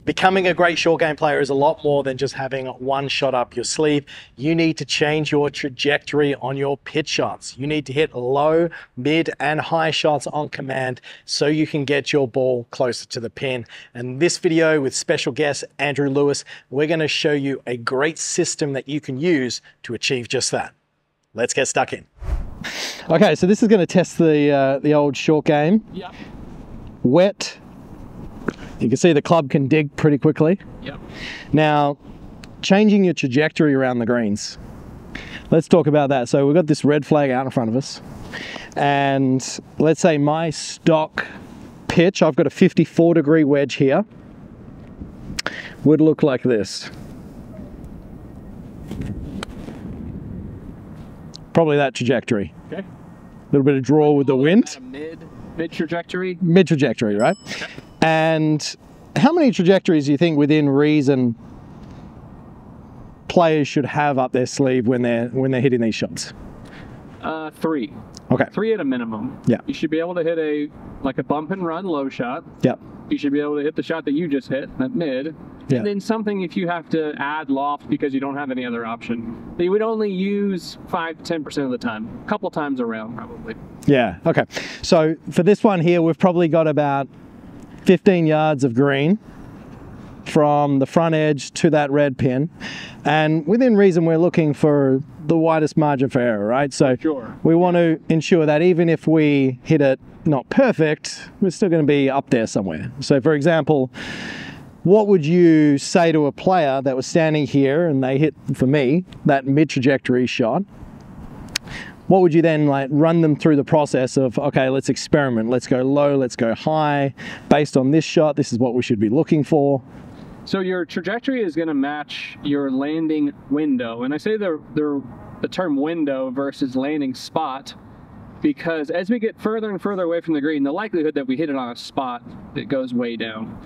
Becoming a great short game player is a lot more than just having one shot up your sleeve. You need to change your trajectory on your pitch shots. You need to hit low, mid, and high shots on command so you can get your ball closer to the pin. And this video with special guest Andrew Lewis, we're going to show you a great system that you can use to achieve just that. Let's get stuck in. Okay, so this is going to test the old short game. Yep. Wet. You can see the club can dig pretty quickly. Yep. Now, changing your trajectory around the greens. Let's talk about that. So we've got this red flag out in front of us. And let's say my stock pitch, I've got a 54-degree wedge here, would look like this. Probably that trajectory. Okay. A little bit of draw with the wind. Mid trajectory? Mid trajectory, right? Okay. And how many trajectories do you think within reason players should have up their sleeve when they're hitting these shots? 3. Okay. 3 at a minimum. Yeah. You should be able to hit a bump and run low shot. Yep. You should be able to hit the shot that you just hit, that mid. Yeah. And then something if you have to add loft because you don't have any other option. That you would only use 5 to 10% of the time. A couple times around, probably. Yeah, okay. So for this one here, we've probably got about 15 yards of green from the front edge to that red pin. And within reason, we're looking for the widest margin for error, right? So sure. We want to ensure that even if we hit it not perfect, we're still going to be up there somewhere. So for example, what would you say to a player that was standing here and they hit, for me, that mid-trajectory shot? What would you then run them through the process of, okay, let's experiment. Let's go low, let's go high. Based on this shot, this is what we should be looking for. So your trajectory is going to match your landing window. And I say the term window versus landing spot because as we get further and further away from the green, the likelihood that we hit it on a spot, it goes way down.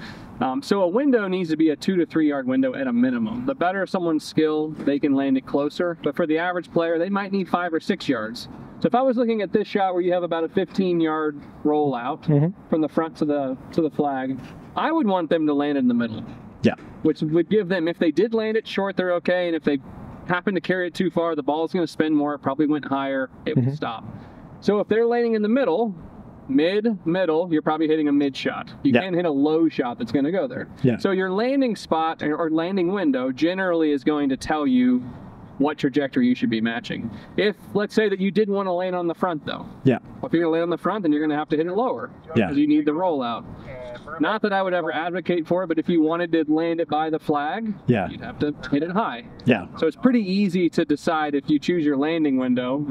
So a window needs to be a 2 to 3 yard window at a minimum. The better someone's skill, they can land it closer. But for the average player, they might need 5 or 6 yards. So if I was looking at this shot where you have about a 15-yard rollout from the front to the flag, I would want them to land in the middle. Yeah. Which would give them, if they did land it short, they're okay. And if they happen to carry it too far, the ball's going to spin more. It probably went higher. It will stop. So if they're landing in the middle, middle, you're probably hitting a mid shot. You can't hit a low shot that's going to go there. Yeah. So your landing spot or landing window generally is going to tell you what trajectory you should be matching. If, let's say that you didn't want to land on the front though. Yeah. Well, if you're going to land on the front, then you're going to have to hit it lower. Yeah. Because you need the rollout. Not that I would ever advocate for it, but if you wanted to land it by the flag, you'd have to hit it high. Yeah. So it's pretty easy to decide if you choose your landing window,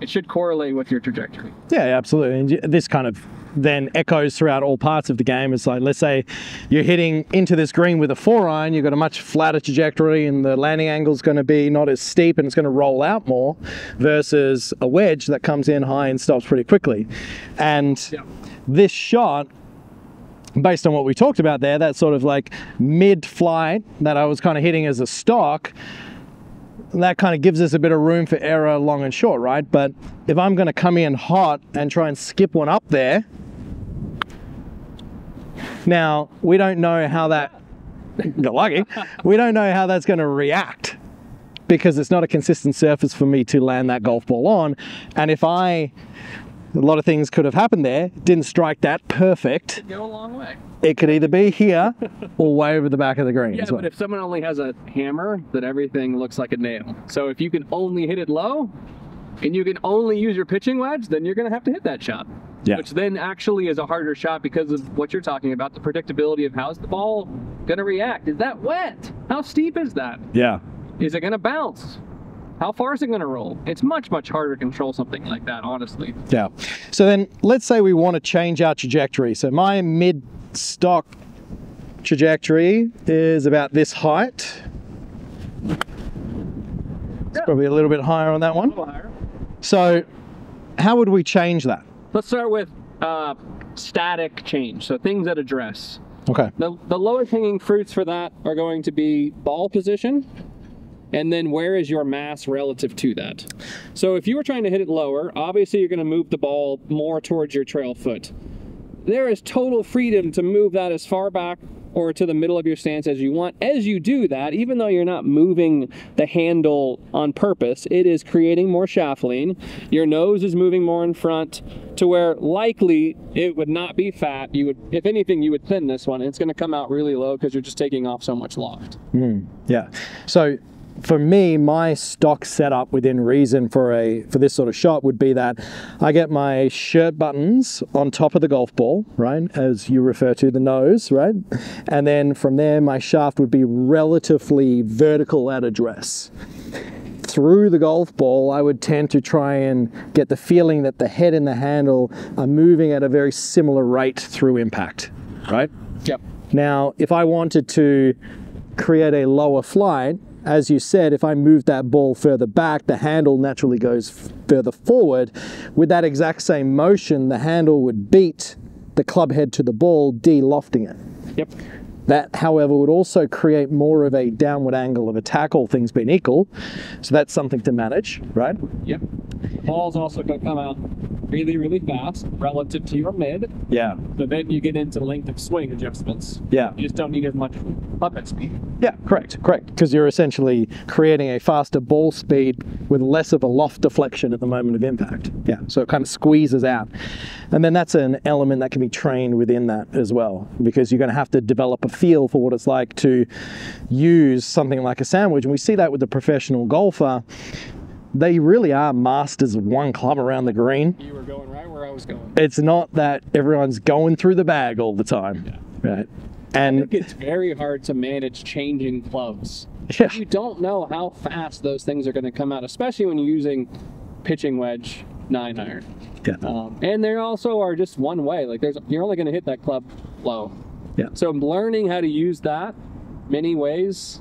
it should correlate with your trajectory. Yeah, absolutely. And this kind of then echoes throughout all parts of the game. It's like, let's say you're hitting into this green with a 4-iron, you've got a much flatter trajectory and the landing angle is going to be not as steep and it's going to roll out more versus a wedge that comes in high and stops pretty quickly. And this shot, based on what we talked about there, that sort of like mid-flight that I was kind of hitting as a stock, that kind of gives us a bit of room for error long and short, right? But if I'm going to come in hot and try and skip one up there, now we don't know how that, you're lucky, we don't know how that's going to react because it's not a consistent surface for me to land that golf ball on. And if a lot of things could have happened there, didn't strike that perfect. It'd go a long way. It could either be here or way over the back of the green. Yeah, but if someone only has a hammer, then everything looks like a nail. So if you can only hit it low and you can only use your pitching wedge, then you're going to have to hit that shot. Yeah. Which then actually is a harder shot because of what you're talking about, the predictability of how's the ball going to react. Is that wet? How steep is that? Yeah. Is it going to bounce? How far is it going to roll? It's much, much harder to control something like that, honestly. Yeah. So then let's say we want to change our trajectory. So my mid-stock trajectory is about this height. It's probably a little bit higher on that one. A little higher. So how would we change that? Let's start with static change, so things that address. Okay. The lowest hanging fruits for that are going to be ball position, and then where is your mass relative to that. So if you were trying to hit it lower, obviously you're going to move the ball more towards your trail foot. There is total freedom to move that as far back or to the middle of your stance as you want. As you do that, even though you're not moving the handle on purpose, it is creating more shaft lean. Your nose is moving more in front to where likely it would not be fat. You would, if anything, you would thin this one. It's going to come out really low because you're just taking off so much loft. Yeah. So for me, my stock setup within reason for this sort of shot would be that I get my shirt buttons on top of the golf ball, right, as you refer to the nose, right, and then from there my shaft would be relatively vertical at address. Through the golf ball, I would tend to try and get the feeling that the head and the handle are moving at a very similar rate through impact, right? Yep. Now, if I wanted to create a lower flight, as you said, if I move that ball further back, the handle naturally goes further forward. With that exact same motion, the handle would beat the club head to the ball, de-lofting it. Yep. That, however, would also create more of a downward angle of attack, all things being equal. So that's something to manage, right? Yep. The ball's also going to come out really, really fast relative to your mid. Yeah. But then you get into length of swing adjustments. Yeah. You just don't need as much club head speed. Yeah, correct. Because you're essentially creating a faster ball speed with less of a loft deflection at the moment of impact. Yeah, so it kind of squeezes out. And then that's an element that can be trained within that as well, because you're going to have to develop a feel for what it's like to use something like a sandwich. And we see that with the professional golfer. They really are masters of one club around the green. You were going right where I was going. It's not that everyone's going through the bag all the time. Yeah. Right. And I think it's very hard to manage changing clubs. Yeah. You don't know how fast those things are going to come out, especially when you're using pitching wedge 9-iron. Yeah. And they also are just one way. Like you're only going to hit that club low. Yeah. So learning how to use that many ways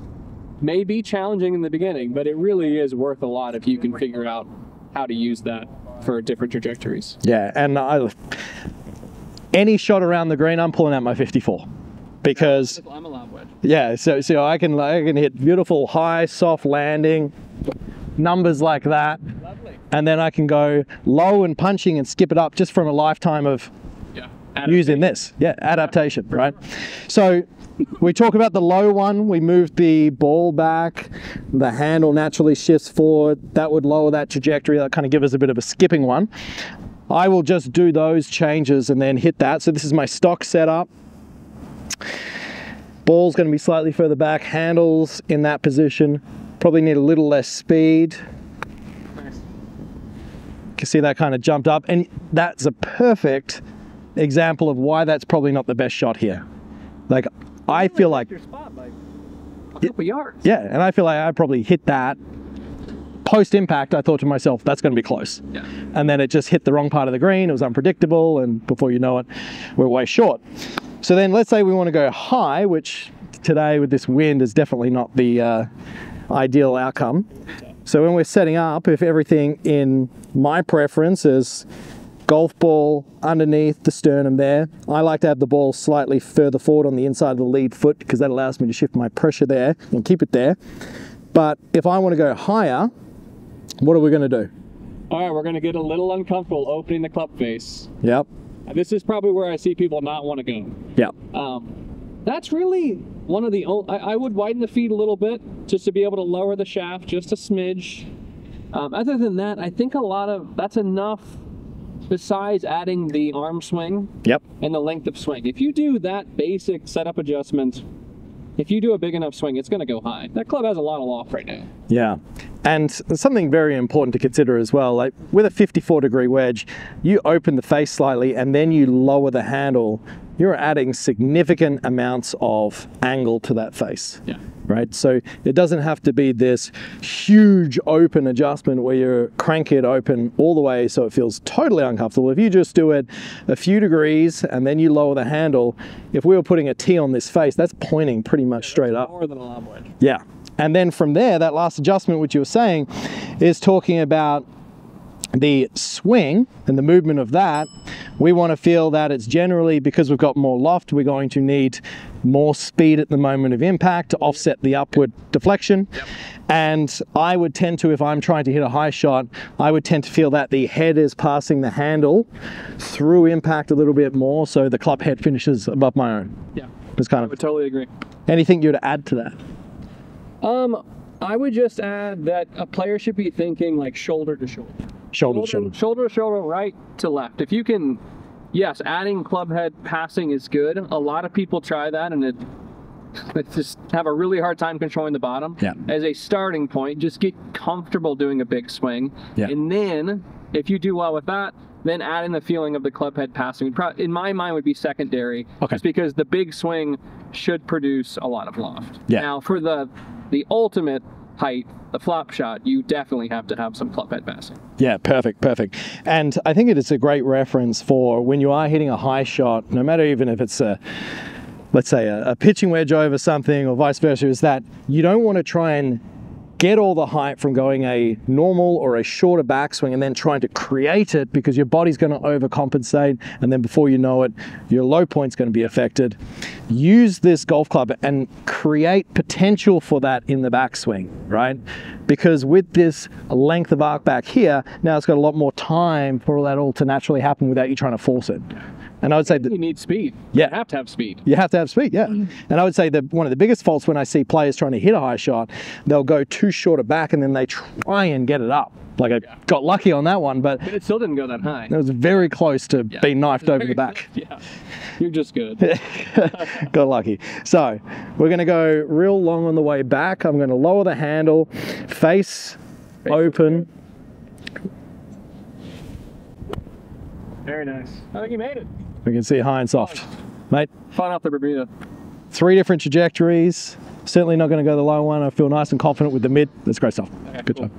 may be challenging in the beginning, but it really is worth a lot if you can figure out how to use that for different trajectories. Yeah, and any shot around the green, I'm pulling out my 54. Because I'm a lob wedge. Yeah, so I can hit beautiful high soft landing numbers like that. Lovely. And then I can go low and punching and skip it up just from a lifetime of using this. Yeah, adaptation, right? So we talk about the low one, we move the ball back, the handle naturally shifts forward, that would lower that trajectory, that kind of give us a bit of a skipping one. I will just do those changes and then hit that. So this is my stock setup. Ball's going to be slightly further back, handles in that position, probably need a little less speed. Nice. You can see that kind of jumped up, and that's a perfect example of why that's probably not the best shot here. Like, I feel like your spot by a couple yards. Yeah, and I feel like I probably hit that post impact. I thought to myself, that's going to be close. Yeah. And then it just hit the wrong part of the green. It was unpredictable, and before you know it, we're way short. So then let's say we want to go high, which today with this wind is definitely not the ideal outcome. So when we're setting up, if everything in my preference is golf ball underneath the sternum there, I like to have the ball slightly further forward on the inside of the lead foot because that allows me to shift my pressure there and keep it there. But if I want to go higher, what are we going to do? All right, we're going to get a little uncomfortable opening the club face. Yep. This is probably where I see people not want to go. Yep. That's really one of the only, I would widen the feet a little bit just to be able to lower the shaft just a smidge. Other than that, I think that's enough besides adding the arm swing. Yep. And the length of swing. If you do that basic setup adjustment, if you do a big enough swing, it's going to go high. That club has a lot of loft right now. Yeah. And something very important to consider as well, like with a 54-degree wedge, you open the face slightly and then you lower the handle, you're adding significant amounts of angle to that face. Yeah. Right? So it doesn't have to be this huge open adjustment where you crank it open all the way so it feels totally uncomfortable. If you just do it a few degrees and then you lower the handle, if we were putting a T on this face, that's pointing pretty much straight up. More than a lob wedge. Yeah. And then from there, that last adjustment, which you were saying, is talking about the swing and the movement of that. We want to feel that it's generally, because we've got more loft, we're going to need more speed at the moment of impact to offset the upward deflection. Yep. And I would tend to, if I'm trying to hit a high shot, I would tend to feel that the head is passing the handle through impact a little bit more, so the club head finishes above my own. Yeah. Just kind I of would totally agree. anything you'd add to that. I would just add that a player should be thinking like shoulder to shoulder. Shoulder to shoulder. Shoulder to shoulder, right to left. If you can, yes, adding club head passing is good. A lot of people try that and it just have a really hard time controlling the bottom. Yeah. As a starting point, just get comfortable doing a big swing. Yeah. And then, if you do well with that, then adding the feeling of the club head passing, in my mind, would be secondary. Okay. Just because the big swing should produce a lot of loft. Yeah. Now, for the ultimate height, the flop shot, you definitely have to have some club head passing. Yeah, perfect. And I think it is a great reference for when you are hitting a high shot, no matter even if it's let's say a pitching wedge over something or vice versa, is that you don't want to try and get all the height from going a normal or a shorter backswing and then trying to create it, because your body's going to overcompensate, and then before you know it, your low point's going to be affected. Use this golf club and create potential for that in the backswing, right? Because with this length of arc back here, now it's got a lot more time for that all to naturally happen without you trying to force it. And I would say that you need speed. Yeah. You have to have speed. You have to have speed, yeah. And I would say that one of the biggest faults when I see players trying to hit a high shot, they'll go too short a back and then they try and get it up. Like I got lucky on that one, but It still didn't go that high. it was very close to being knifed over the back. Yeah, you're just good. Got lucky. So we're going to go real long on the way back. I'm going to lower the handle, face open. Very nice. I think you made it. We can see high and soft. Mate, Fun off the Bermuda. 3 different trajectories. Certainly not going to go the low one. I feel nice and confident with the mid. That's great stuff. Okay, Good cool. job.